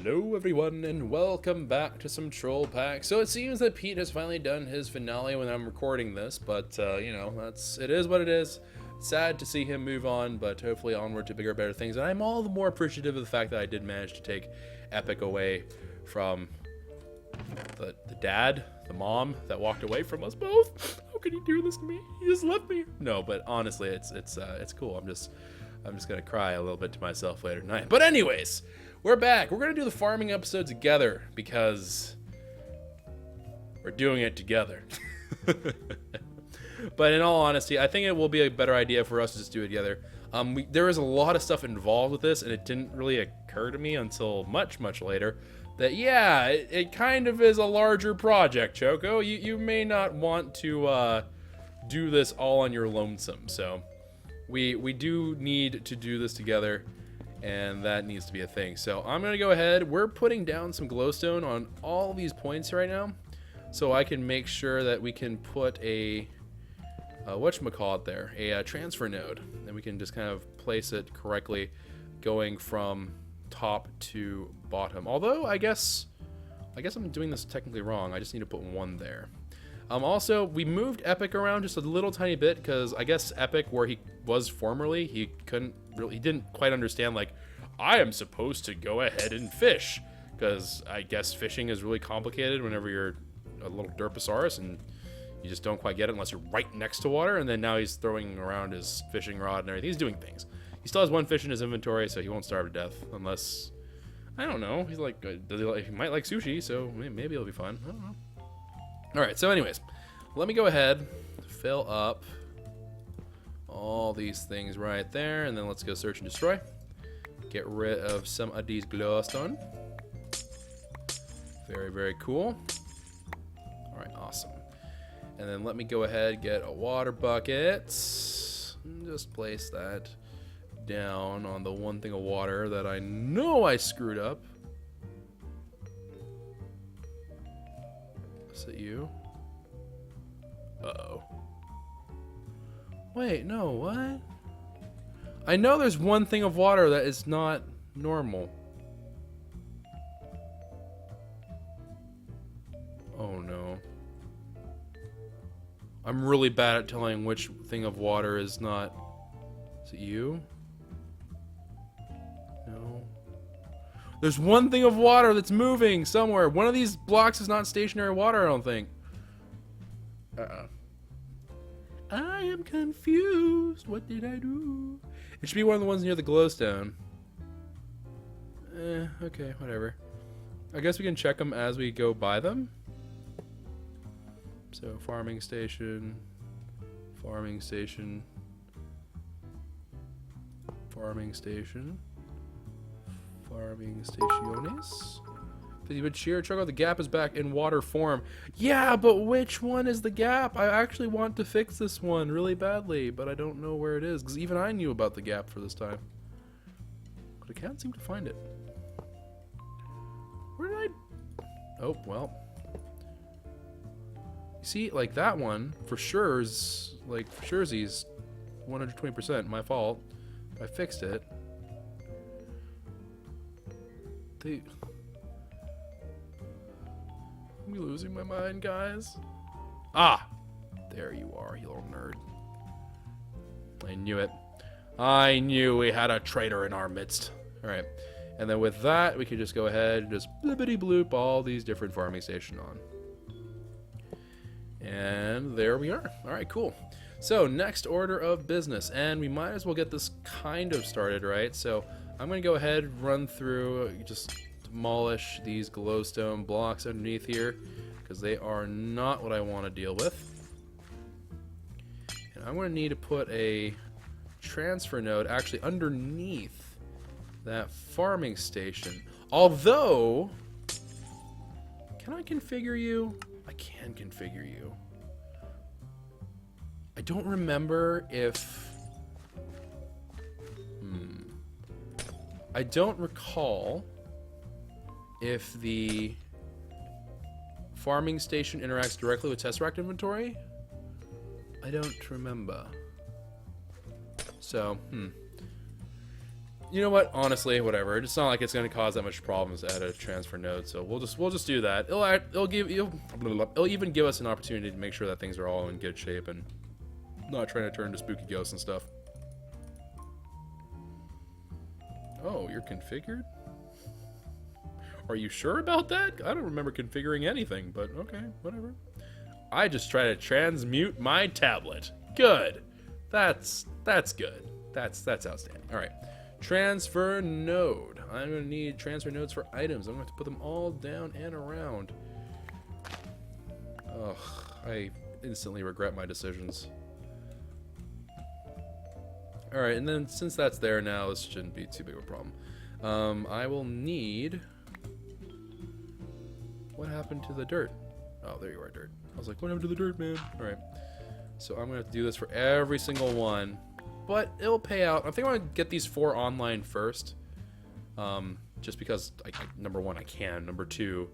Hello everyone and welcome back to some Troll Pack. So it seems that Pete has finally done his finale when I'm recording this, but you know, it is what it is. Sad to see him move on, but hopefully onward to bigger, better things. And I'm all the more appreciative of the fact that I did manage to take Epic away from the dad, the mom that walked away from us both. How could he do this to me? He just left me. No, but honestly, it's cool. I'm just gonna cry a little bit to myself later tonight. But anyways, we're back. We're gonna do the farming episode together because we're doing it together. But in all honesty, I think it will be a better idea for us to just do it together. There is a lot of stuff involved with this, and it didn't really occur to me until much later that, yeah, it kind of is a larger project, Choco. You may not want to do this all on your lonesome. So we do need to do this together, and that needs to be a thing. So I'm going to go ahead. We're putting down some glowstone on all these points right now, so I can make sure that we can put a whatchamacallit there, a transfer node, and we can just kind of place it correctly going from top to bottom. Although I guess I'm doing this technically wrong. I just need to put one there. Also, we moved Epic around just a little tiny bit because I guess Epic, where he was formerly, he didn't quite understand, like, I am supposed to go ahead and fish, because I guess fishing is really complicated whenever you're a little derposaurus and you just don't quite get it unless you're right next to water. And then now he's throwing around his fishing rod and everything. He's doing things. He still has one fish in his inventory, so he won't starve to death unless, I don't know. He's like, he might like sushi, so maybe it'll be fun. I don't know. All right, so anyways, let me go ahead, fill up all these things right there, and then let's go search and destroy. Get rid of some of these glowstone. Very cool. All right, awesome. And then let me go ahead, get a water bucket, and just place that down on the one thing of water that I know I screwed up. Is it you? Uh-oh. Wait, no, what? I know there's one thing of water that is not normal. Oh no. I'm really bad at telling which thing of water is not... Is it you? No. There's one thing of water that's moving somewhere. One of these blocks is not stationary water, I don't think. Uh-oh. I am confused. What did I do? It should be one of the ones near the glowstone. Okay, whatever. I guess we can check them as we go by them. So, farming station, farming station, farming station, farming stationes. But cheer, Choco, the gap is back in water form. Yeah, but which one is the gap? I actually want to fix this one really badly, but I don't know where it is, because even I knew about the gap for this time. But I can't seem to find it. Where did I... Oh, well. See, like that one, for sure is, like, for sure he's 120% my fault. I fixed it. I'm losing my mind, guys. Ah! There you are, you little nerd. I knew it. I knew we had a traitor in our midst. Alright. And then with that, we can just go ahead and just blippity bloop all these different farming stations on. And there we are. Alright, cool. So, next order of business. And we might as well get this kind of started, right? So, I'm going to go ahead and run through, just demolish these glowstone blocks underneath here, because they are not what I want to deal with. And I'm going to need to put a transfer node actually underneath that farming station. Although, can I configure you? I can configure you. I don't remember if... I don't recall if the farming station interacts directly with Tesseract inventory. I don't remember. So, You know what? Honestly, whatever. It's not like it's going to cause that much problems to add a transfer node, so we'll just do that. It'll even give us an opportunity to make sure that things are all in good shape and not trying to turn into spooky ghosts and stuff. Oh, you're configured? Are you sure about that? I don't remember configuring anything, but okay, whatever. I just try to transmute my tablet. Good. That's good. That's outstanding. All right. Transfer node. I'm going to need transfer nodes for items. I'm going to have to put them all down and around. Ugh, I instantly regret my decisions. Alright, and then since that's there now, this shouldn't be too big of a problem. I will need... What happened to the dirt? Oh, there you are, dirt. I was like, what happened to the dirt, man? Alright. So I'm going to have to do this for every single one. But it'll pay out. I think I'm going to get these 4 online first. Just because, number 1, I can. Number 2,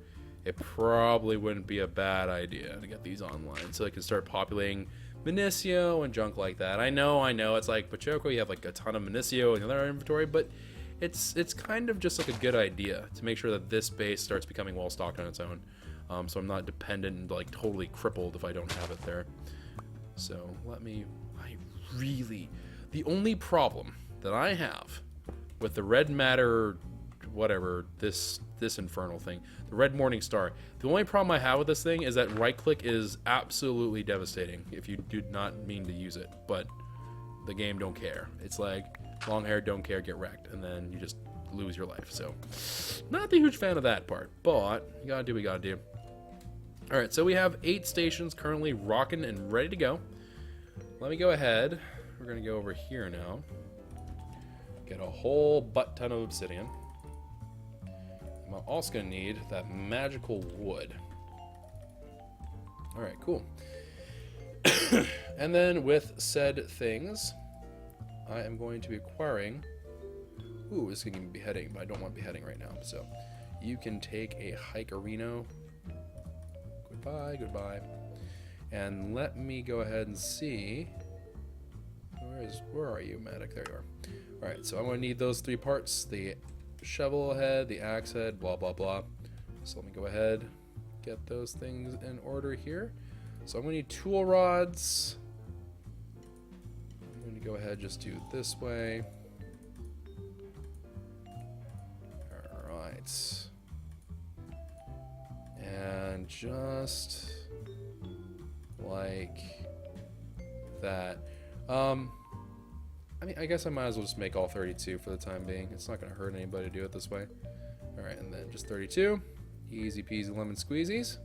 it probably wouldn't be a bad idea to get these online. So I can start populating Minicio and junk like that. I know. It's like, Pachoco, you have like a ton of Minicio in the other inventory, but it's kind of just like a good idea to make sure that this base starts becoming well stocked on its own. So I'm not dependent and like totally crippled if I don't have it there. So the only problem that I have with the red matter, whatever, this infernal thing, the red morning star, the only problem I have with this thing is that right click is absolutely devastating if you do not mean to use it, but the game don't care. It's like long hair, don't care, get wrecked, and then you just lose your life. So not the huge fan of that part, but you gotta do what you gotta do. All right, so we have 8 stations currently rocking and ready to go. Let me go ahead. We're gonna go over here now. Get a whole butt ton of obsidian. I'm also gonna need that magical wood. All right, cool. And then with said things, I am going to be acquiring. Ooh, this is gonna be beheading, but I don't want beheading right now. So you can take a hikerino. Goodbye. And let me go ahead and see. Where are you, Matic? There you are. All right, so I'm going to need those 3 parts: the shovel head, the axe head, blah blah blah. So let me go ahead, get those things in order here. So I'm going to need tool rods. I'm going to go ahead and just do it this way. All right. And just like that. I mean, I guess I might as well just make all 32 for the time being. It's not going to hurt anybody to do it this way. All right, and then just 32. Easy peasy lemon squeezies.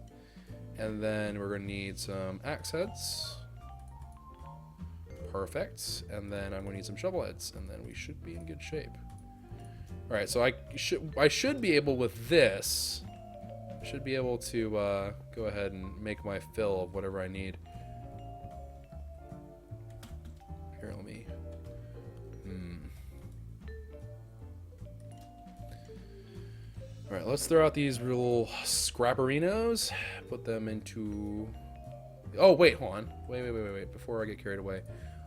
And then we're going to need some axe heads. Perfect. And then I'm going to need some shovel heads, and then we should be in good shape. All right, so I should be able with this. Should be able to go ahead and make my fill of whatever I need. Here, let me. All right, let's throw out these little scrapperinos. Put them into. Oh wait, hold on. Wait. Before I get carried away,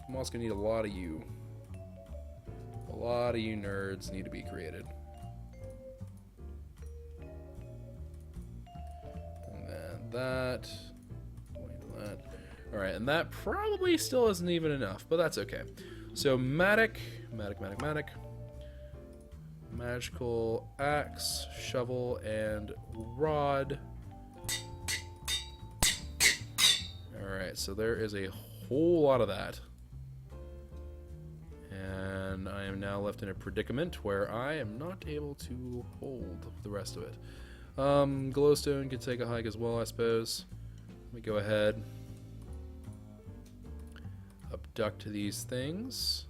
I'm also gonna need a lot of you. A lot of you nerds need to be created. And then that. All right, and that probably still isn't even enough, but that's okay. So Matic, magical axe, shovel, and rod. All right, so there is a whole lot of that. And I am now left in a predicament where I am not able to hold the rest of it. Glowstone could take a hike as well, I suppose. Let me go ahead. Abduct these things.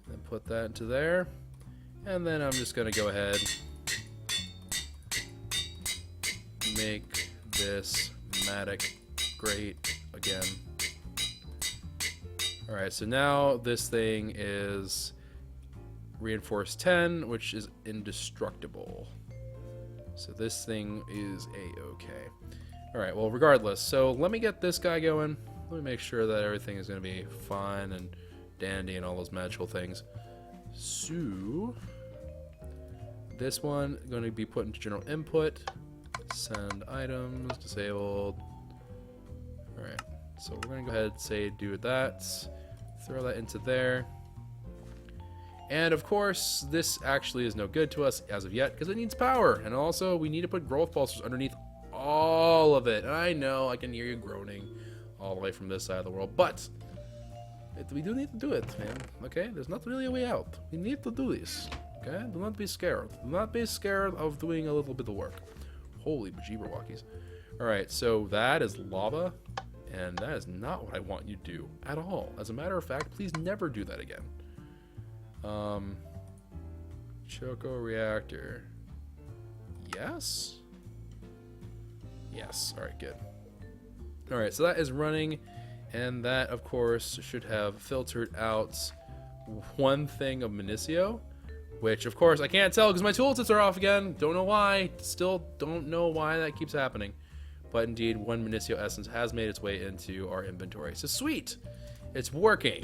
Then put that into there. And then I'm just going to go ahead. Make this Matic great again. Alright, so now this thing is reinforced 10, which is indestructible. So this thing is a-okay. Alright, well, regardless, so let me get this guy going. Let me make sure that everything is going to be fine and dandy and all those magical things. So this one going to be put into general input. Send items disabled. All right. So we're going to go ahead and say do that. Throw that into there. And of course, this actually is no good to us as of yet because it needs power. And also, we need to put growth pulsers underneath all of it. And I know I can hear you groaning all the way from this side of the world, but we do need to do it, man. Okay? There's not really a way out. We need to do this. Okay? Do not be scared. Do not be scared of doing a little bit of work. Holy bejeeber-walkies. Alright, so that is lava. And that is not what I want you to do at all. As a matter of fact, please never do that again. Choco reactor. Yes? Yes. Alright, good. Alright, so that is running. And that, of course, should have filtered out one thing of Minicio. Which, of course, I can't tell because my tooltips are off again. Don't know why. Still don't know why that keeps happening. But indeed, one Minicio essence has made its way into our inventory. So sweet! It's working.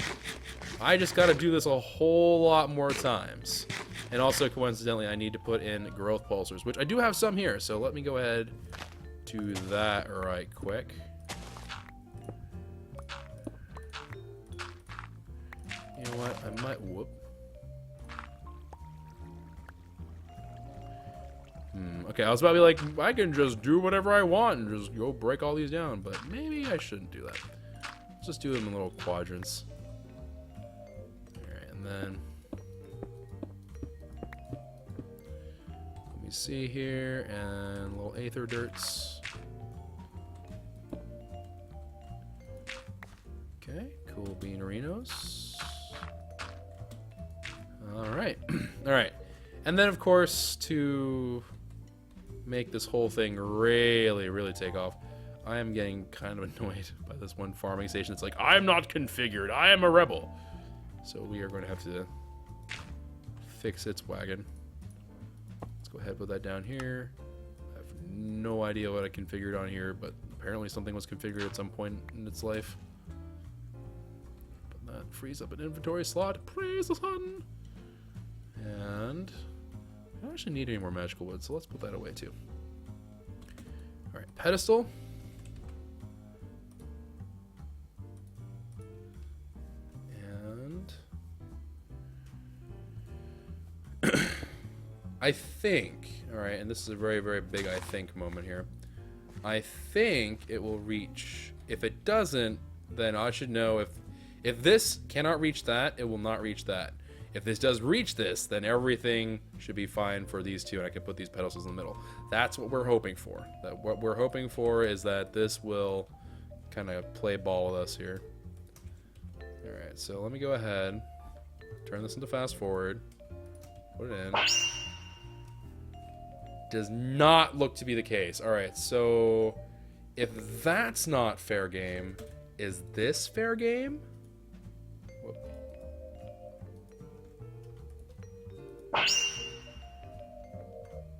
I just got to do this a whole lot more times. And also, coincidentally, I need to put in growth pulsers, which I do have some here. So let me go ahead to that right quick. You know what? I might... Whoop. Okay, I was about to be like, I can just do whatever I want and just go break all these down, but maybe I shouldn't do that. Let's just do them in little quadrants. Alright, and then... Let me see here, and little aether dirts. Okay, cool beanerinos. Alright, alright. And then, of course, to make this whole thing really, really take off, I am getting kind of annoyed by this one farming station. It's like, I'm not configured. I am a rebel. So we are going to have to fix its wagon. Let's go ahead and put that down here. I have no idea what I configured on here, but apparently something was configured at some point in its life. But that frees up an inventory slot. Praise the sun! And... I don't actually need any more magical wood, so let's put that away too. Alright, pedestal. And... I think, alright, and this is a very, very big I think moment here. I think it will reach. If it doesn't, then I should know if this cannot reach that, it will not reach that. If this does reach this, then everything should be fine for these two, and I can put these pedestals in the middle. That's what we're hoping for. What we're hoping for is that this will kind of play ball with us here. Alright, so let me go ahead, turn this into fast forward, put it in. Does not look to be the case. Alright, so if that's not fair game, is this fair game?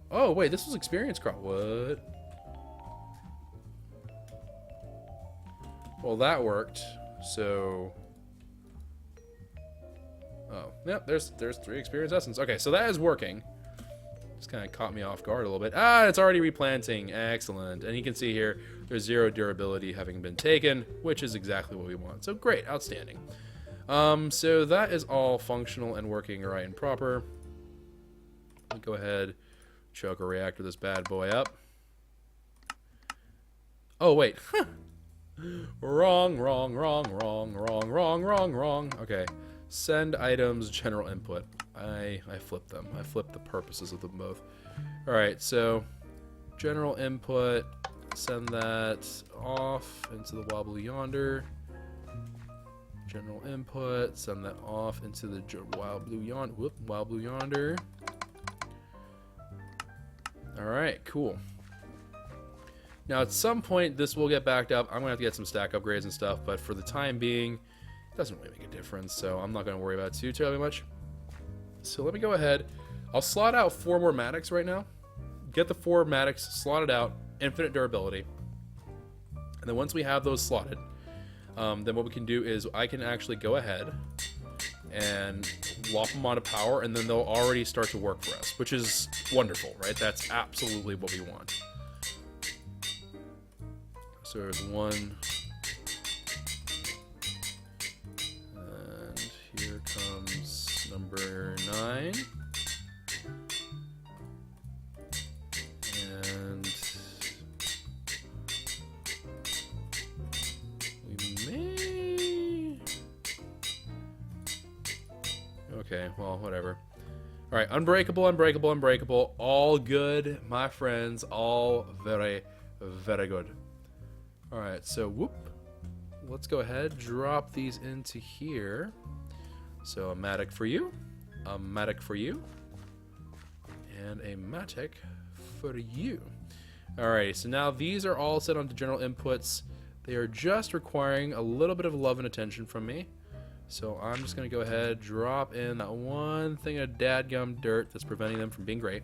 Oh, wait, this was experience crop. What? Well, that worked. So... Oh, yep, there's 3 experience essence. Okay, so that is working. Just kind of caught me off guard a little bit. Ah, it's already replanting. Excellent. And you can see here, there's 0 durability having been taken, which is exactly what we want. So great, outstanding. So that is all functional and working right and proper. Let me go ahead, choke a reactor this bad boy up. Oh, wait. Wrong. Okay. Send items, general input. I flipped them. I flipped the purposes of them both. Alright, so general input, send that off into the wobbly yonder. General input, send that off into the wild blue yonder. Alright, cool. Now at some point this will get backed up. I'm gonna have to get some stack upgrades and stuff, but for the time being, it doesn't really make a difference, so I'm not gonna worry about it too terribly much. So let me go ahead. I'll slot out 4 more Maddox right now. Get the 4 Maddox slotted out, infinite durability. And then once we have those slotted, then what we can do is I can actually go ahead and lop them onto power, and then they'll already start to work for us, which is wonderful, right? That's absolutely what we want. So there's one. And here comes number 9. And we may... Okay, well, whatever. All right, unbreakable, unbreakable, unbreakable. All good, my friends. All very, very good. All right, so whoop. Let's go ahead, drop these into here. So a matic for you, a matic for you, and a matic for you. Alrighty, so now these are all set onto general inputs. They are just requiring a little bit of love and attention from me. So I'm just going to go ahead, drop in that one thing of dadgum dirt that's preventing them from being great.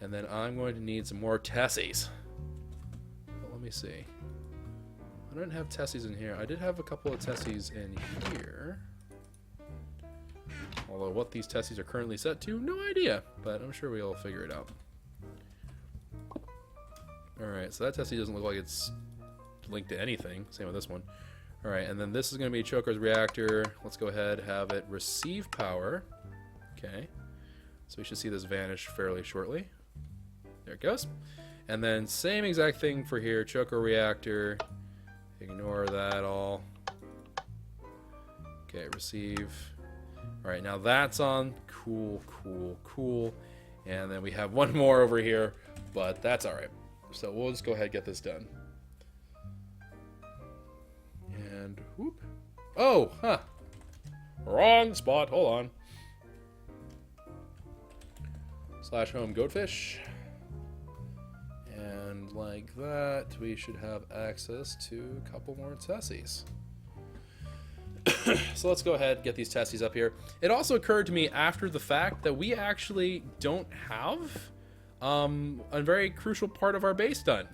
And then I'm going to need some more Tessies. But let me see. I don't have Tessies in here. I did have a couple of Tessies in here. Although what these Tessies are currently set to, no idea. But I'm sure we'll figure it out. Alright, so that Tessie doesn't look like it's linked to anything. Same with this one. Alright, and then this is going to be Choker's reactor. Let's go ahead, have it receive power. Okay. So we should see this vanish fairly shortly. There it goes. And then same exact thing for here. Choker reactor. Ignore that all. Okay, receive. Alright, now that's on. Cool, cool, cool. And then we have one more over here, but that's alright. So we'll just go ahead and get this done. And whoop. Oh, huh. Wrong spot. Hold on. Slash home goatfish. And like that, we should have access to a couple more Tessies. So let's go ahead and get these Tessies up here. It also occurred to me after the fact that we actually don't have a very crucial part of our base done.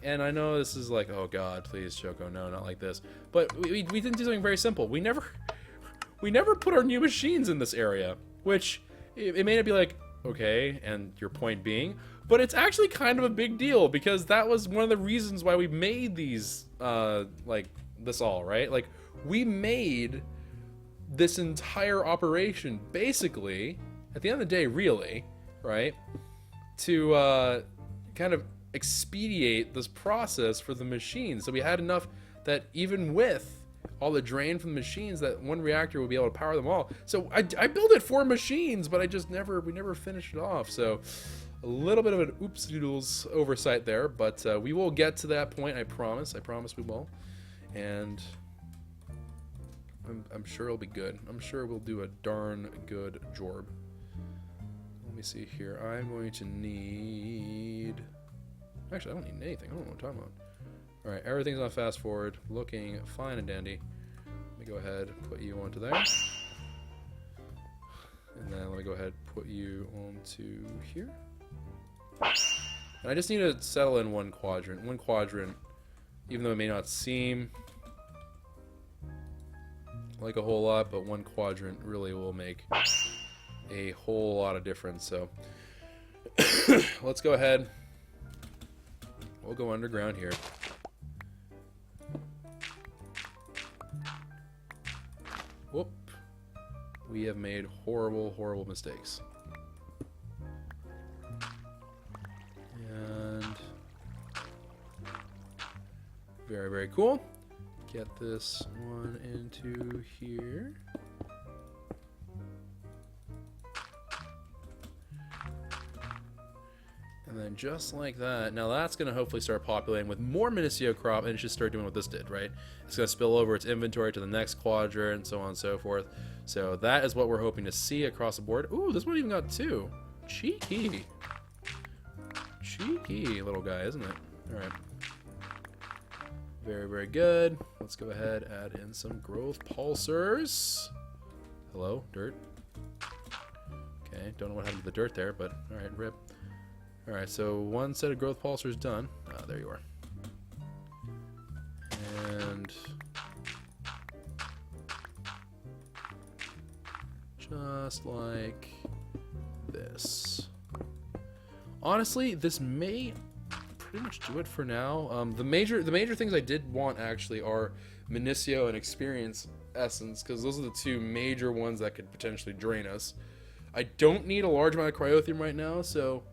And I know this is like, oh god, please, Choco, no, not like this. But we didn't do something very simple. We never put our new machines in this area, which it may not be like, okay, and your point being, but it's actually kind of a big deal because that was one of the reasons why we made these, like this all, right? Like we made this entire operation basically, at the end of the day, really, right? To kind of expedite this process for the machines. So we had enough that even with all the drain from the machines, that one reactor would be able to power them all. So I built it for machines, but we never finished it off. So a little bit of an oops doodles oversight there, but we will get to that point. I promise we will. And I'm sure it'll be good. I'm sure we'll do a darn good job. Let me see here. I'm going to need... Actually, I don't need anything. I don't know what I'm talking about. Alright, everything's on fast forward. Looking fine and dandy. Let me go ahead and put you onto there. And then let me go ahead and put you onto here. And I just need to settle in one quadrant. One quadrant, even though it may not seem like a whole lot, but one quadrant really will make a whole lot of difference. So let's go ahead. We'll go underground here. Whoop. We have made horrible, horrible mistakes. And very, very cool. Get this one into here. And then just like that, now that's going to hopefully start populating with more Minicio crop, and it should start doing what this did, right? It's going to spill over its inventory to the next quadrant, and so on and so forth. So that is what we're hoping to see across the board. Ooh, this one even got 2. Cheeky. Cheeky little guy, isn't it? All right. Very, very good. Let's go ahead, add in some growth pulsers. Hello, dirt. Okay, don't know what happened to the dirt there, but all right, rip. Alright, so one set of growth pulsers done. There you are. And Just like this. Honestly, this may pretty much do it for now. The major things I did want actually are Minicio and Experience Essence, because those are the two major ones that could potentially drain us. I don't need a large amount of Cryotheum right now, so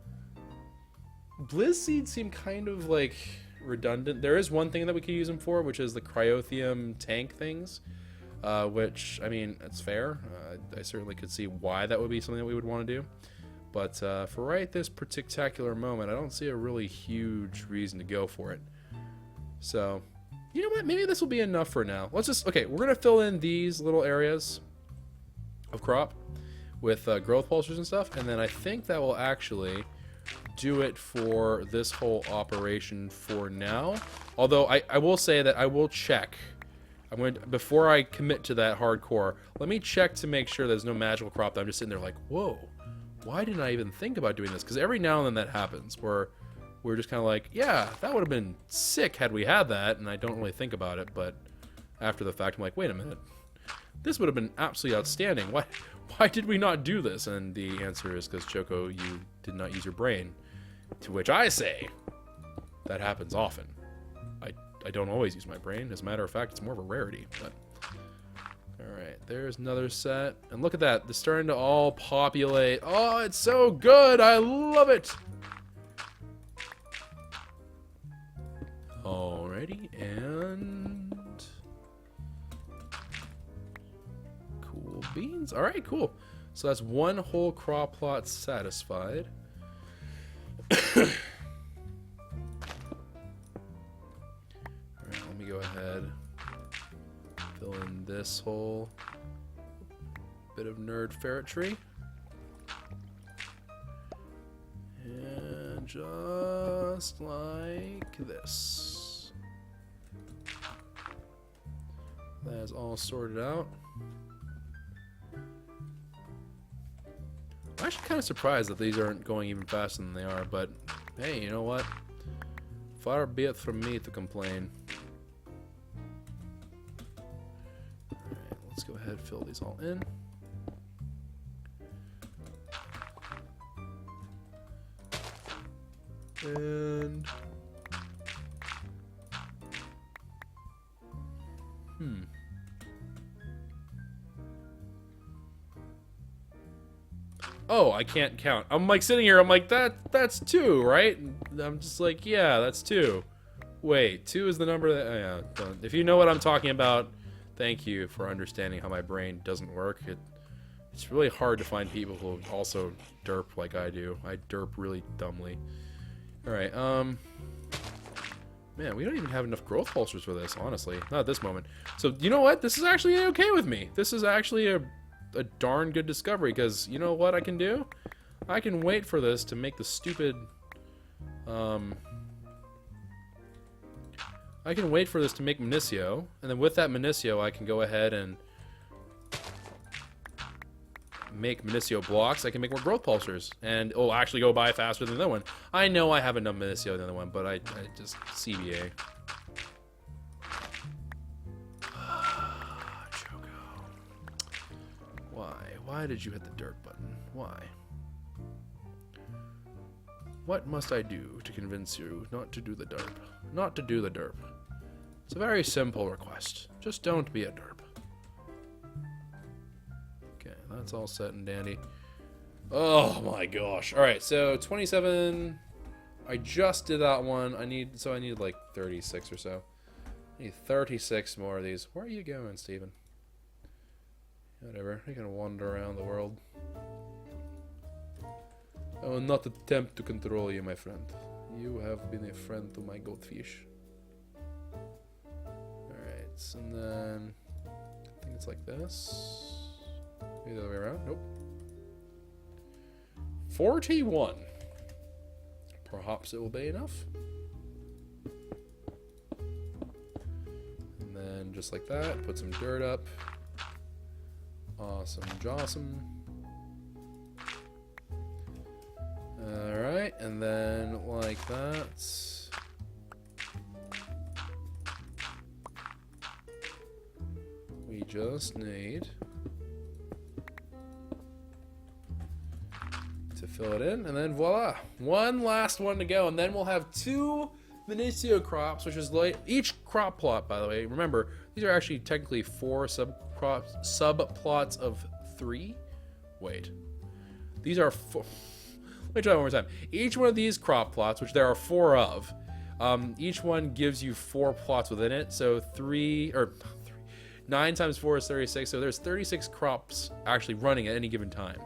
Blizz Seeds seem kind of like redundant. There is one thing that we could use them for, which is the Cryotheum tank things, which, I mean, it's fair. I certainly could see why that would be something that we would want to do. But for right this particular moment, I don't see a really huge reason to go for it. So, you know what? Maybe this will be enough for now. Let's just, okay, we're going to fill in these little areas of crop with growth pulsers and stuff, and then I think that will actually do it for this whole operation for now. Although I will say that I will check. I'm going to, before I commit to that hardcore, let me check to make sure there's no magical crop that I'm just sitting there like, whoa, why didn't I even think about doing this? Because every now and then that happens where we're just kind of like, yeah, that would have been sick had we had that, and I don't really think about it, but after the fact I'm like, wait a minute, this would have been absolutely outstanding. Why did we not do this? And the answer is because, Choco, you did not use your brain. To which I say, that happens often. I don't always use my brain. As a matter of fact, it's more of a rarity. But alright, there's another set. And look at that. They're starting to all populate. Oh, it's so good. I love it. Alrighty, and cool beans. Alright, cool. So that's one whole crop plot satisfied. Alright, let me go ahead, fill in this whole bit of nerd ferretry. And just like this. That is all sorted out. I'm actually kind of surprised that these aren't going even faster than they are, but hey, you know what? Far be it from me to complain. Alright, let's go ahead and fill these all in. And oh, I can't count. I'm like sitting here, I'm like, that's 2, right? And I'm just like, yeah, that's 2. Wait, 2 is the number that, yeah, if you know what I'm talking about, thank you for understanding how my brain doesn't work. It's really hard to find people who also derp like I do. I derp really dumbly. Alright, man, we don't even have enough growth pulsers for this, honestly. Not at this moment. So, you know what? This is actually okay with me. This is actually a darn good discovery, because you know what I can do? I can wait for this to make the stupid, I can wait for this to make Minicio, and then with that Minicio I can go ahead and make Minicio blocks. I can make more growth pulsers, and it'll actually go by faster than the other one. I know I have enough Minicio than the other one, but I just CBA. Choco. Why did you hit the dirt button? Why? What must I do to convince you not to do the derp? Not to do the derp. It's a very simple request. Just don't be a derp. Okay, that's all set and dandy. Oh my gosh. Alright, so 27. I just did that one. I need like 36 or so. I need 36 more of these. Where are you going, Steven? Whatever. You're gonna wander around the world. I will not attempt to control you, my friend. You have been a friend to my goldfish. Alright, and then I think it's like this. Maybe the other way around. Nope. 41. Perhaps it will be enough. And then just like that, put some dirt up. Awesome, jawsome. Alright, and then like that. We just need Fill it in, and then voila. One last one to go, and then we'll have 2 Minicio crops, which is like each crop plot, by the way. Remember, these are actually technically 4 subplots of 3. Wait. These are 4. Let me try one more time. Each one of these crop plots, which there are 4 of, each one gives you 4 plots within it. So 9 times 4 is 36. So there's 36 crops actually running at any given time.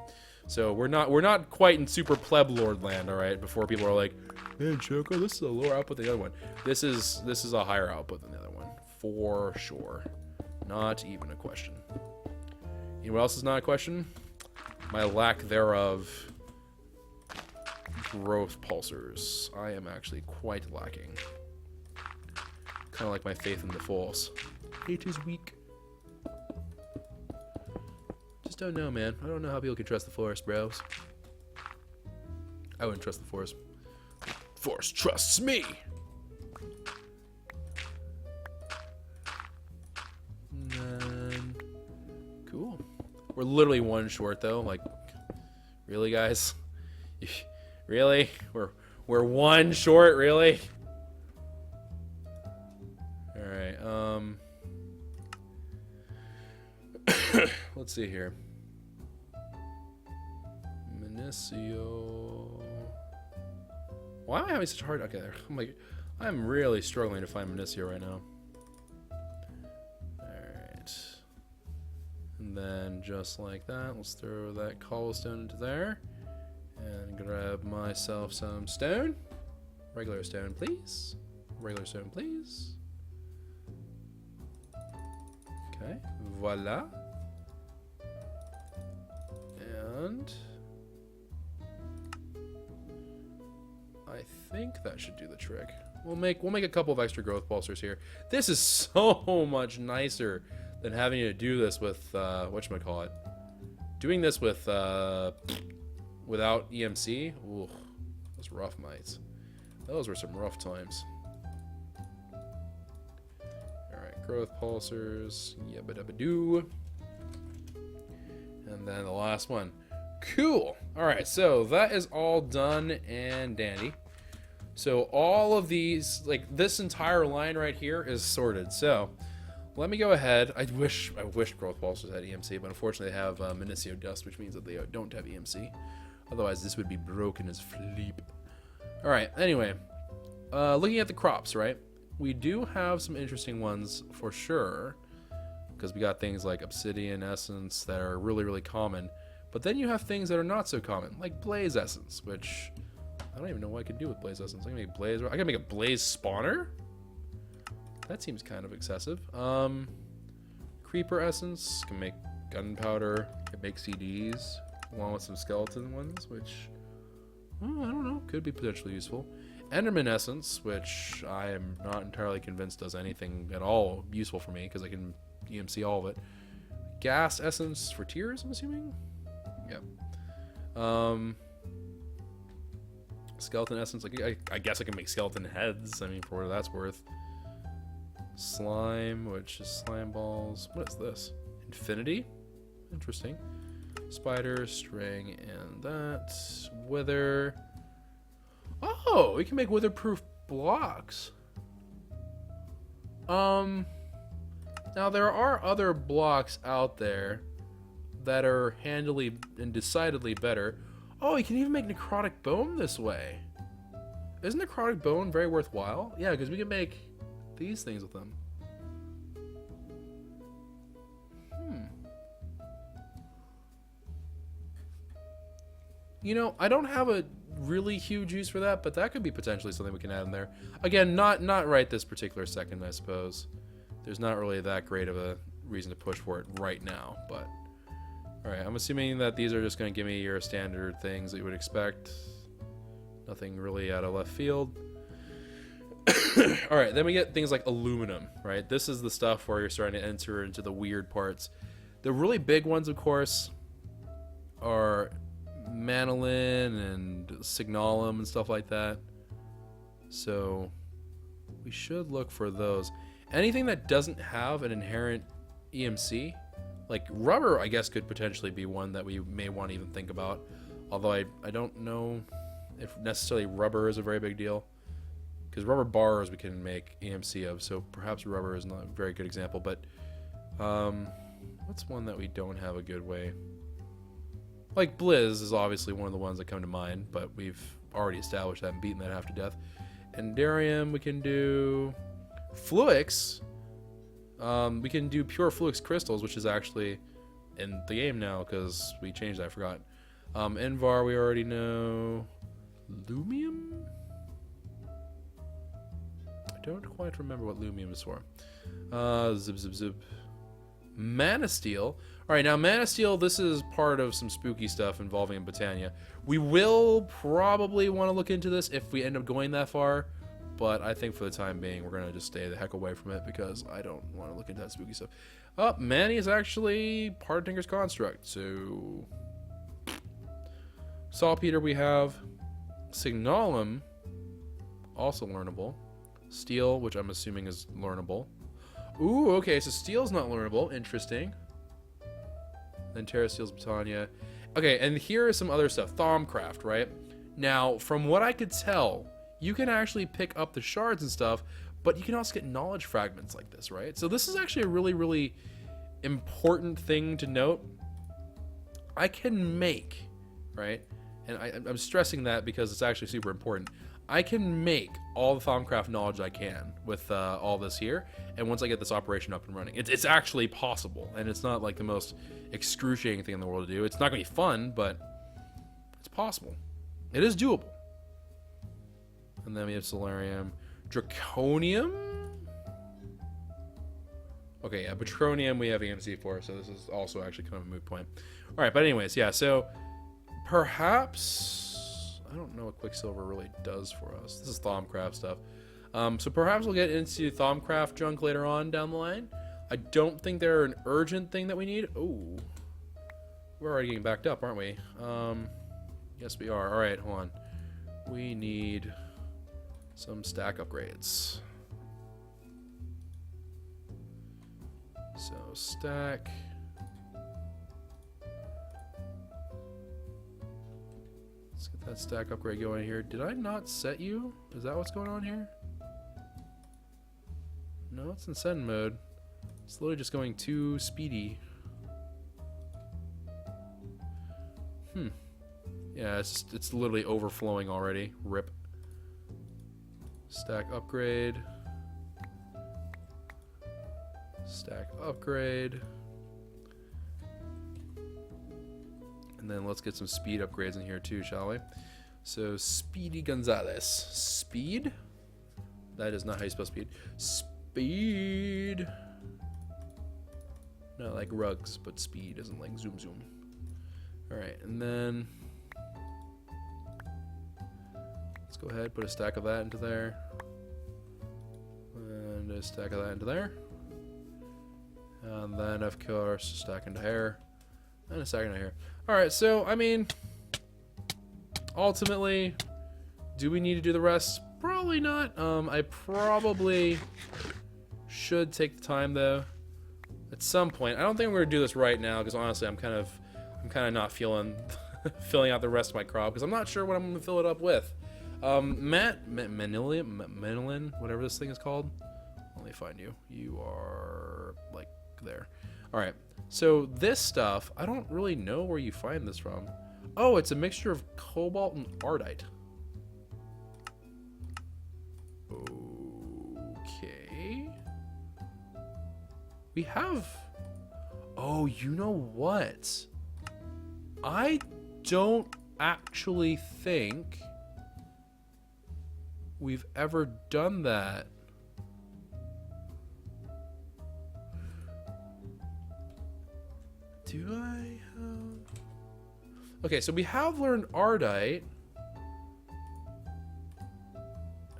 So we're not quite in super pleb lord land, all right. Before people are like, man, Choco, this is a lower output than the other one. This is a higher output than the other one, for sure. Not even a question. You know what else is not a question? My lack thereof. Growth pulsers. I am actually quite lacking. Kind of like my faith in the force. It is weak. Just don't know, man. I don't know how people can trust the forest, bros. I wouldn't trust the forest. Force trusts me. And then, cool. We're literally 1 short though. Like, really, guys? Really? We're 1 short, really? All right. Let's see here. Minicio. Why am I having such a hard? Okay, there. I'm really struggling to find Minicio right now. All right. And then just like that, let's throw that cobblestone into there. And grab myself some stone. Regular stone, please. Regular stone, please. Okay, voila. And I think that should do the trick. We'll make a couple of extra growth pulsers here. This is so much nicer than having to do this with whatchamacallit. Doing this with without EMC. Ooh, those rough nights. Those were some rough times. Alright, growth pulsers. Yabba dabba doo. And then the last one. Cool. Alright, so that is all done and dandy. So all of these, like this entire line right here is sorted. So let me go ahead. I wish growth pulsers had EMC, but unfortunately they have Minicio dust, which means that they don't have EMC. Otherwise this would be broken as fleep. Alright, anyway. Looking at the crops, right? We do have some interesting ones for sure. Because we got things like obsidian essence that are really, really common. But then you have things that are not so common, like blaze essence, which I don't even know what I can do with blaze essence. I can make blaze. I can make a blaze spawner. That seems kind of excessive. Creeper essence can make gunpowder. Can make CDs along with some skeleton ones, which I don't know, could be potentially useful. Enderman essence, which I am not entirely convinced does anything at all useful for me because I can EMC all of it. Gas essence for tiers, I'm assuming. Yeah. Skeleton essence. Like I guess I can make skeleton heads. I mean, for what that's worth. Slime, which is slime balls. What is this? Infinity. Interesting. Spider, string, and that. Wither. Oh, we can make wither-proof blocks. Now there are other blocks out there that are handily and decidedly better. Oh, you can even make necrotic bone this way. Isn't necrotic bone very worthwhile? Yeah, because we can make these things with them. You know, I don't have a really huge use for that, but that could be potentially something we can add in there. Again, not right this particular second, I suppose. There's not really that great of a reason to push for it right now, but alright, I'm assuming that these are just going to give me your standard things that you would expect. Nothing really out of left field. Alright, then we get things like aluminum, right? This is the stuff where you're starting to enter into the weird parts. The really big ones, of course, are manolin and signalum and stuff like that. So we should look for those. Anything that doesn't have an inherent EMC, like rubber, I guess could potentially be one that we may want to even think about. Although I don't know if necessarily rubber is a very big deal. Because rubber bars we can make EMC of, so perhaps rubber is not a very good example. But what's one that we don't have a good way? Like Blizz is obviously one of the ones that come to mind, but we've already established that and beaten that half to death. Endarium we can do. Fluix. We can do pure Fluix crystals, which is actually in the game now because we changed that, I forgot. Invar we already know. Lumium? I don't quite remember what Lumium is for. Zip. Mana Steel. Alright, now Mana Steel, this is part of some spooky stuff involving Botania. We will probably want to look into this if we end up going that far, but I think for the time being, we're going to just stay the heck away from it because I don't want to look into that spooky stuff. Oh, Manny is actually part of Tinker's Construct, so... Saltpeter we have. Signalum, also learnable. Steel, which I'm assuming is learnable. Ooh, okay, so Steel's not learnable. Interesting. Then Terra Steel's Britannia. Okay, and here is some other stuff. Thaumcraft, right? Now, from what I could tell, you can actually pick up the shards and stuff, but you can also get knowledge fragments like this, right? So this is actually a really, really important thing to note. I can make, right? And I'm stressing that because it's actually super important. I can make all the Thaumcraft knowledge I can with all this here, and once I get this operation up and running, it's actually possible, and it's not like the most excruciating thing in the world to do. It's not going to be fun, but it's possible. It is doable. And then we have Solarium. Draconium? Okay, yeah, Petronium we have EMC for, so this is also actually kind of a moot point. Alright, but anyways, yeah, so perhaps... I don't know what Quicksilver really does for us. This is Thaumcraft stuff. So perhaps we'll get into Thaumcraft junk later on down the line. I don't think they're an urgent thing that we need. Oh, we're already getting backed up, aren't we? Yes, we are. All right, hold on. We need some stack upgrades. So stack. Let's get that stack upgrade going here. Did I not set you? Is that what's going on here? No, it's in send mode. It's literally just going too speedy. Yeah, it's literally overflowing already. Rip. Stack upgrade. Stack upgrade. And then let's get some speed upgrades in here too, shall we? So, Speedy Gonzalez. Speed? That is not how you spell speed. Speed. Not like rugs, but speed isn't like zoom zoom. Alright, and then let's go ahead, put a stack of that into there. And a stack of that into there. And then, of course, a stack into here. And a stack into here. Alright, so, I mean, ultimately, do we need to do the rest? Probably not. I probably should take the time, though, at some point. I don't think we're going to do this right now, because honestly, I'm kind of not feeling filling out the rest of my crop, because I'm not sure what I'm going to fill it up with. Manilin, whatever this thing is called. Let me find you. You are, like, there. Alright, so this stuff, I don't really know where you find this from. Oh, it's a mixture of cobalt and ardite. Okay. We have... Oh, you know what? I don't actually think we've ever done that. Do I have... Okay, so we have learned ardite.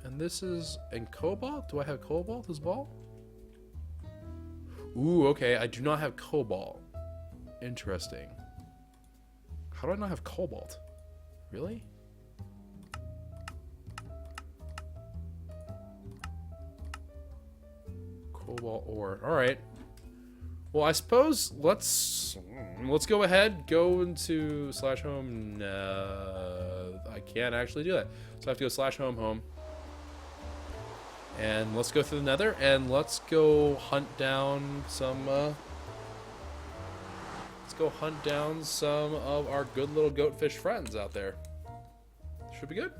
And this is in cobalt? Do I have cobalt as well? Ooh, okay, I do not have cobalt. Interesting. How do I not have cobalt? Really? Cobalt ore. Alright. Well, I suppose let's let's go ahead, go into /home. No, I can't actually do that. So I have to go /home. And let's go through the nether, and let's go hunt down some, of our good little goatfish friends out there. Should be good.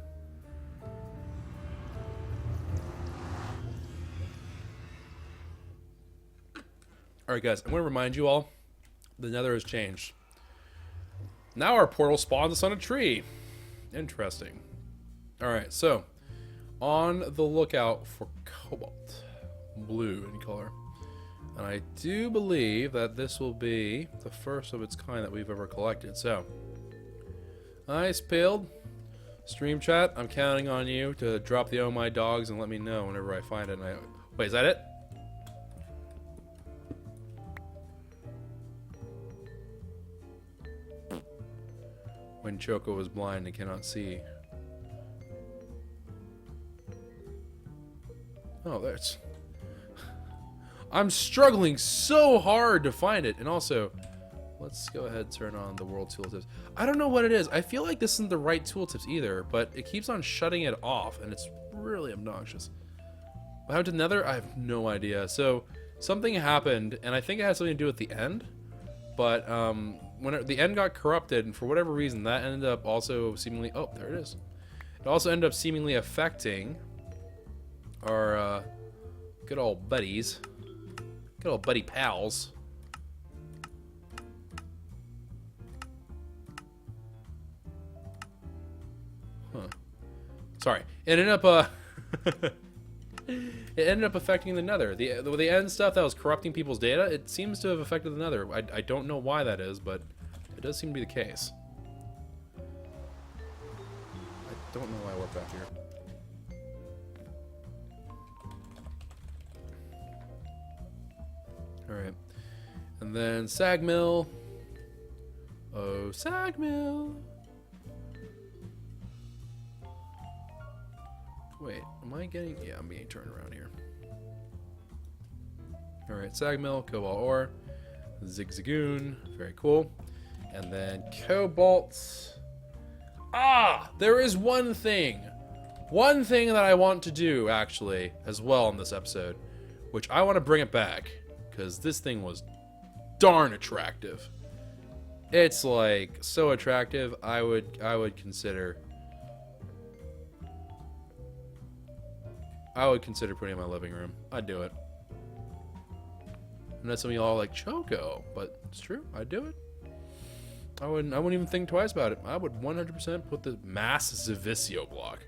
Alright guys, I'm going to remind you all, the nether has changed. Now our portal spawns us on a tree. Interesting. Alright, so, on the lookout for cobalt. Blue in color. And I do believe that this will be the first of its kind that we've ever collected. So, nice peeled. Stream chat, I'm counting on you to drop the oh my dogs and let me know whenever I find it. Wait, is that it? When Choco was blind and cannot see. Oh, there's... I'm struggling so hard to find it. And also, let's go ahead and turn on the world tooltips. I don't know what it is. I feel like this isn't the right tooltips either, but it keeps on shutting it off, and it's really obnoxious. What happened to the nether? I have no idea. So, something happened, and I think it had something to do with the end, but when the end got corrupted, and for whatever reason, that ended up also seemingly... Oh, there it is. It also ended up seemingly affecting our good old buddies. Good old buddy pals. Huh. Sorry. It ended up it ended up affecting the nether. The end stuff that was corrupting people's data, it seems to have affected the nether. I don't know why that is, but it does seem to be the case. I don't know why I work back here. Alright. And then sag mill. Oh, sag mill. Wait, am I getting... Yeah, I'm being turned around here. Alright, sag mill, cobalt ore, zigzagoon, very cool. And then cobalt. Ah! There is one thing that I want to do, actually, as well in this episode, which I want to bring it back. Because this thing was darn attractive. It's like so attractive. I would consider putting it in my living room. I'd do it. And that's some of y'all like Choco, but it's true. I'd do it. I wouldn't even think twice about it. I would 100% put the mass Zivicio block.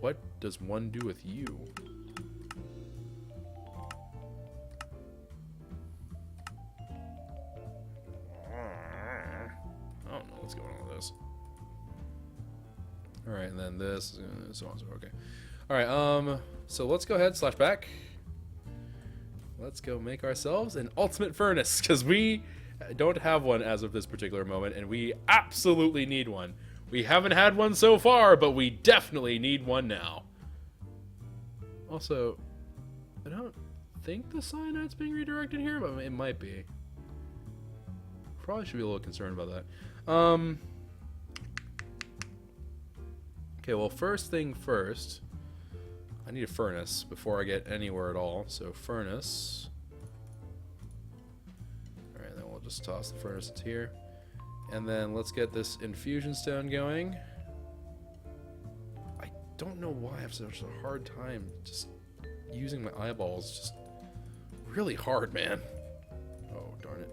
What does one do with you? I don't know what's going on with this. Alright, and then this, so on, so okay. Alright, so let's go ahead, slash back. Let's go make ourselves an ultimate furnace, because we don't have one as of this particular moment, and we absolutely need one. We haven't had one so far, but we definitely need one now. Also, I don't think the cyanide's being redirected here, but it might be. Probably should be a little concerned about that. Okay, well, first thing first, I need a furnace before I get anywhere at all. So furnace. All right, then we'll just toss the furnace into here, and then let's get this infusion stone going. I don't know why I have such a hard time just using my eyeballs. Just really hard, man. Oh, darn it.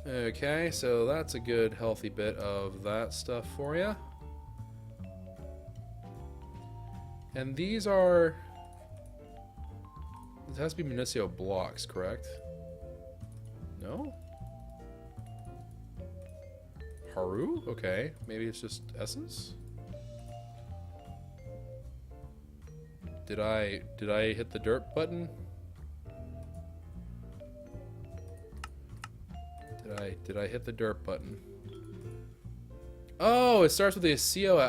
Okay, so that's a good healthy bit of that stuff for you. And these are... It has to be Municio blocks, correct? No? Haru? Okay, maybe it's just essence? Did I hit the dirt button? Did I hit the dirt button? Oh, it starts with the CO.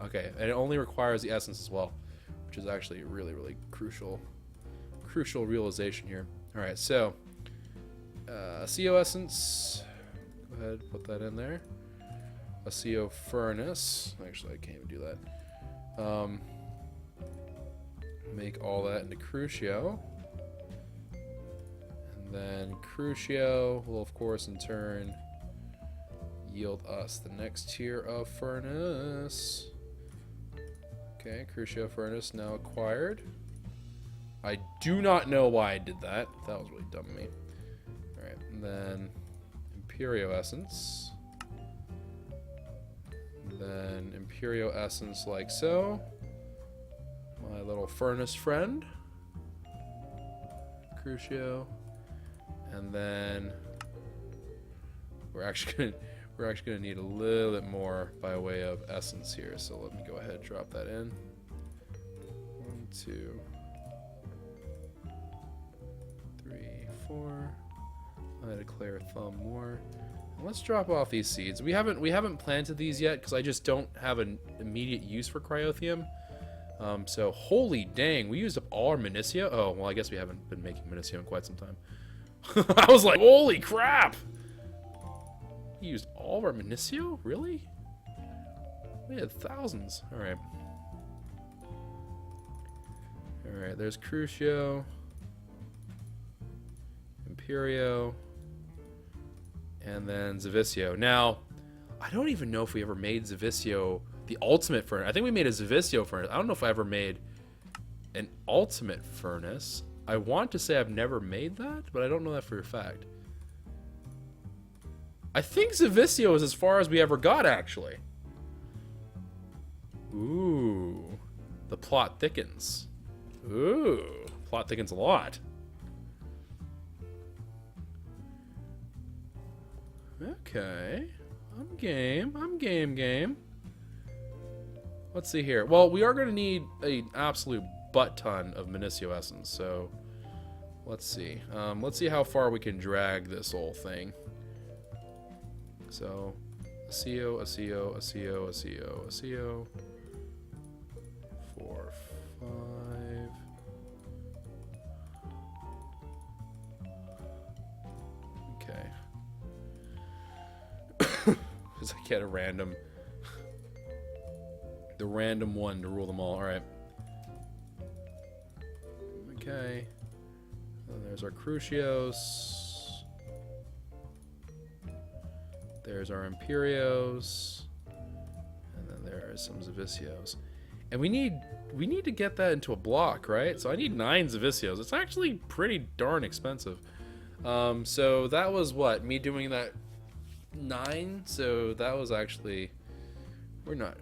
Okay, and it only requires the essence as well, which is actually really, really crucial crucial realization here. All right, so CO essence. Go ahead, put that in there. A CO furnace. Actually, I can't even do that. Make all that into Crucio. And then Crucio will, of course, in turn yield us the next tier of furnace. Okay, Crucio furnace now acquired. I do not know why I did that. That was really dumb of me. Alright, and then Imperio essence. And then Imperio essence like so. My little furnace friend. Crucio. And then we're actually gonna need a little bit more by way of essence here. So let me go ahead and drop that in. 1, 2, 3, 4. I declare thumb more. And let's drop off these seeds. We haven't planted these yet because I just don't have an immediate use for cryothium. So holy dang, we used up all our Minicio. Oh well, I guess we haven't been making Minicio in quite some time. I was like, holy crap! We used all of our Minicio? Really? We had thousands. Alright. Alright, there's Crucio. Imperio. And then Zavicio. Now, I don't even know if we ever made Zavicio the ultimate furnace. I think we made a Zavicio furnace. I don't know if I ever made an ultimate furnace. I want to say I've never made that, but I don't know that for a fact. I think Zavicio is as far as we ever got, actually. Ooh. The plot thickens. Ooh. Plot thickens a lot. Okay. I'm game. Let's see here. Well, we are going to need an absolute butt ton of Minicio essence, so let's see. Let's see how far we can drag this whole thing. So, a CO. 4, 5. Okay. Because I get a random... the random one to rule them all. Alright. Okay. And there's our Crucios. There's our Imperios. And then there are some Zavicios. And we need to get that into a block, right? So I need 9 Zavicios. It's actually pretty darn expensive. So that was what? Me doing that 9? So that was actually... we're not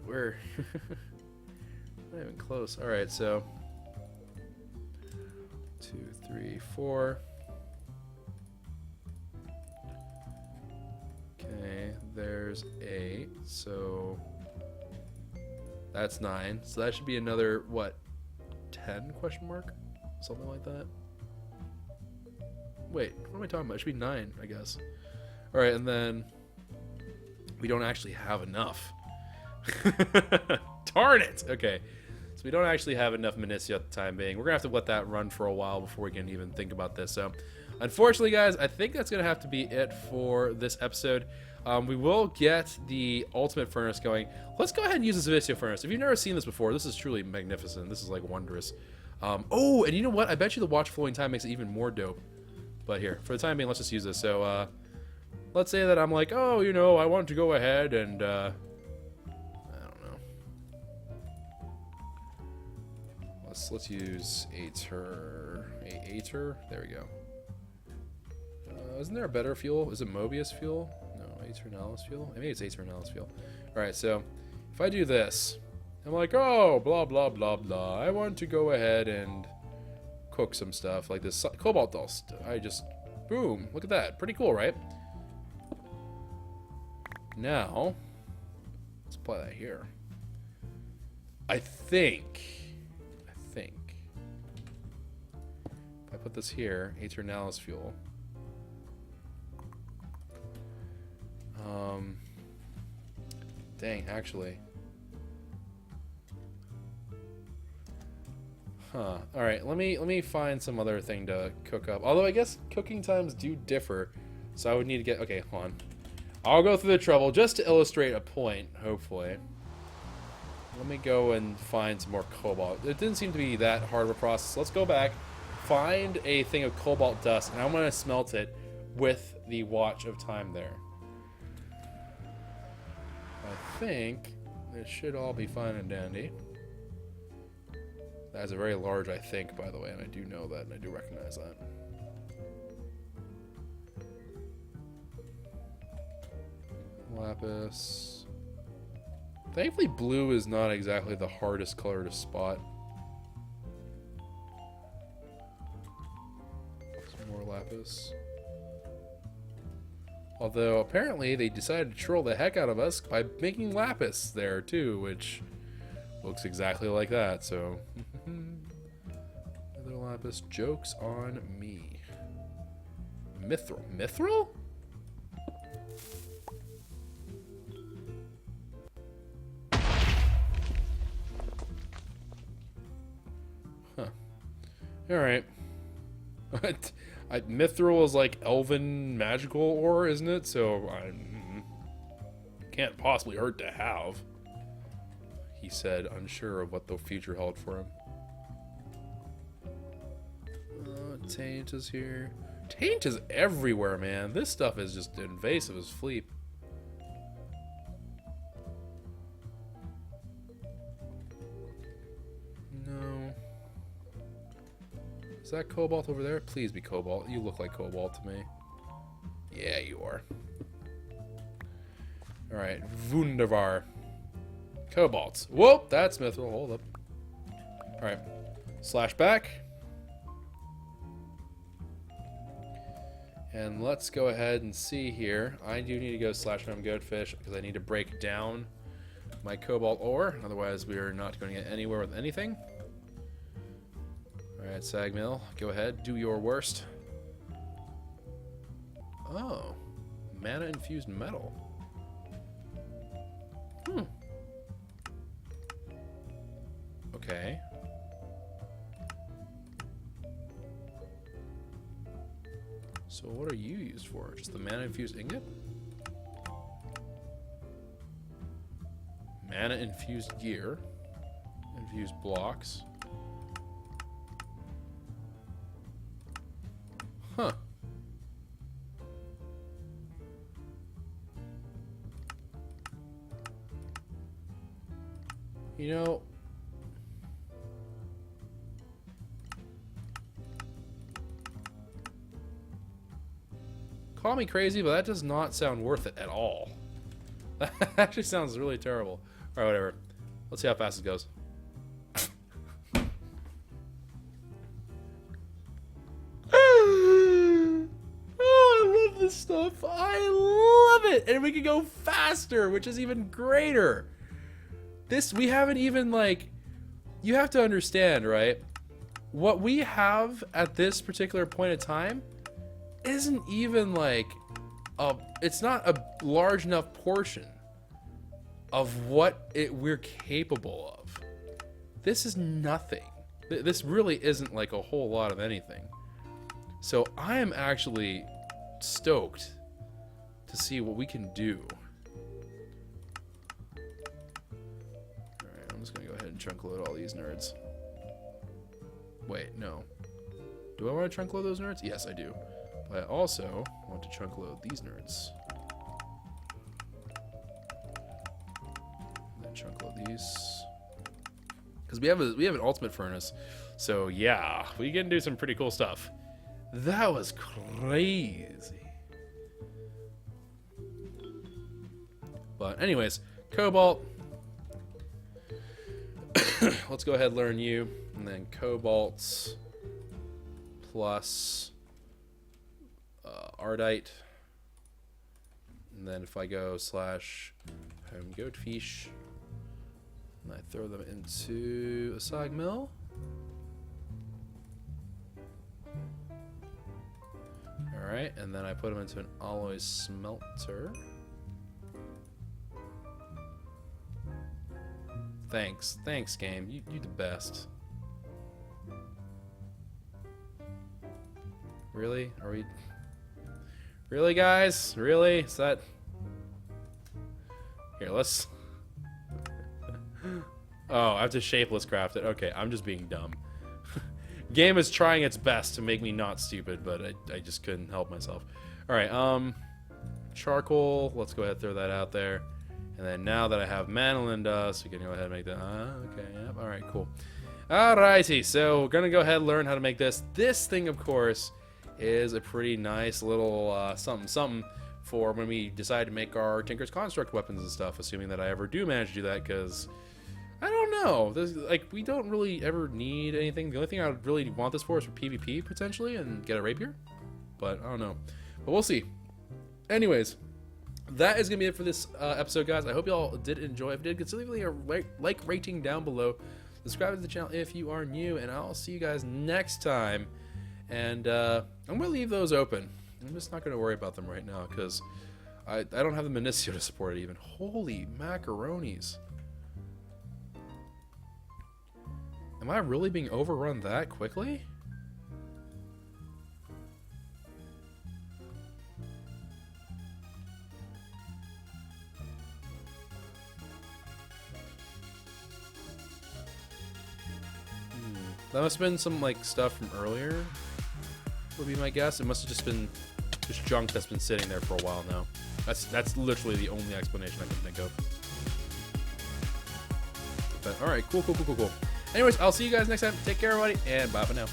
even close. Alright, so 2, 3, 4. Okay, there's 8. So that's 9. So that should be another, what, 10 question mark? Something like that. Wait, what am I talking about? It should be 9, I guess. Alright, and then we don't actually have enough. Darn it! Okay. So we don't actually have enough Minicio at the time being. We're going to have to let that run for a while before we can even think about this. So, unfortunately, guys, I think that's going to have to be it for this episode. We will get the ultimate furnace going. Let's go ahead and use this Zavicio furnace. If you've never seen this before, this is truly magnificent. This is, like, wondrous. Oh, and you know what? I bet you the watch flowing time makes it even more dope. But here, for the time being, let's just use this. So, let's say that I'm like, oh, you know, I want to go ahead and, let's use Aether. There we go. Isn't there a better fuel? Is it Mobius fuel? No, Aeternalis fuel? Maybe it's Aeternalis fuel. Alright, so if I do this, I'm like, oh, blah, blah, blah, blah. I want to go ahead and cook some stuff like this cobalt dust. I just, boom, look at that. Pretty cool, right? Now, let's apply that here. I think if I put this here, Aeternalis fuel. Dang, actually. Huh. All right. Let me find some other thing to cook up. Although I guess cooking times do differ, so I would need to get. Okay, hold on. I'll go through the trouble just to illustrate a point. Hopefully. Let me go and find some more cobalt. It didn't seem to be that hard of a process. Let's go back, find a thing of cobalt dust, and I'm gonna smelt it with the watch of time there. I think it should all be fine and dandy. That is a very large I think, by the way, and I do know that, and I do recognize that. Lapis. Thankfully, blue is not exactly the hardest color to spot. Some more lapis. Although, apparently, they decided to troll the heck out of us by making lapis there, too, which looks exactly like that, so... Other lapis. Joke's on me. Mithril. Mithril? Huh. Alright. Mithril is like elven magical ore, isn't it? So I can't possibly hurt to have. He said, unsure of what the future held for him. Taint is here. Taint is everywhere, man. This stuff is just invasive as fleep. No. Is that cobalt over there? Please be cobalt. You look like cobalt to me. Yeah, you are. Alright, wunderbar. Cobalt. Whoa, that's mithril. Hold up. Alright. Slash back. And let's go ahead and see here. I do need to go slash home goatfish because I need to break down my cobalt ore. Otherwise, we are not going to get anywhere with anything. Alright, sag mill. Go ahead. Do your worst. Oh. Mana infused metal. Okay. So what are you used for? Just the mana infused ingot? Mana infused gear. Infused blocks. Huh. You know, call me crazy, but that does not sound worth it at all. That actually sounds really terrible. Alright, whatever. Let's see how fast it goes. Oh, I love this stuff. I love it. And we can go faster, which is even greater. We haven't even, like, you have to understand, right? What we have at this particular point in time isn't even like it's not a large enough portion of what we're capable of. This is nothing. This really isn't like a whole lot of anything. So I am actually stoked to see what we can do. Alright, I'm just gonna go ahead and chunk load all these nerds. Wait, no. Do I want to chunk load those nerds? Yes, I do. But I also want to chunk load these nerds. And then chunk load these. Because we have an ultimate furnace. So yeah, we can do some pretty cool stuff. That was crazy. But anyways, cobalt. Let's go ahead and learn you. And then cobalt plus ardite. And then if I go slash home goatfish, and I throw them into a sag mill. Alright, and then I put them into an alloy smelter. Thanks game. You the best. Really? Are we... Really, guys? Really? Is that... Here, let's... Oh, I have to shapeless craft it. Okay, I'm just being dumb. Game is trying its best to make me not stupid, but I just couldn't help myself. Alright, charcoal. Let's go ahead and throw that out there. And then now that I have manolin dust, we can go ahead and make that. Okay, yep. Alright, cool. Alrighty, so we're gonna go ahead and learn how to make this. This thing, of course, is a pretty nice little something for when we decide to make our Tinker's Construct weapons and stuff, assuming that I ever do manage to do that, because I don't know. Like, we don't really ever need anything. The only thing I would really want this for is for PvP, potentially, and get a rapier. But I don't know. But we'll see. Anyways, that is going to be it for this episode, guys. I hope you all did enjoy. If you did, consider leaving a like rating down below. Subscribe to the channel if you are new, and I'll see you guys next time. And I'm going to leave those open. I'm just not going to worry about them right now, because I don't have the Minicio to support it even. Holy macaronis. Am I really being overrun that quickly? That must have been some, like, stuff from earlier, would be my guess. It must have just been just junk that's been sitting there for a while now. That's literally the only explanation I can think of. But, alright, cool. Anyways, I'll see you guys next time. Take care, everybody, and bye for now.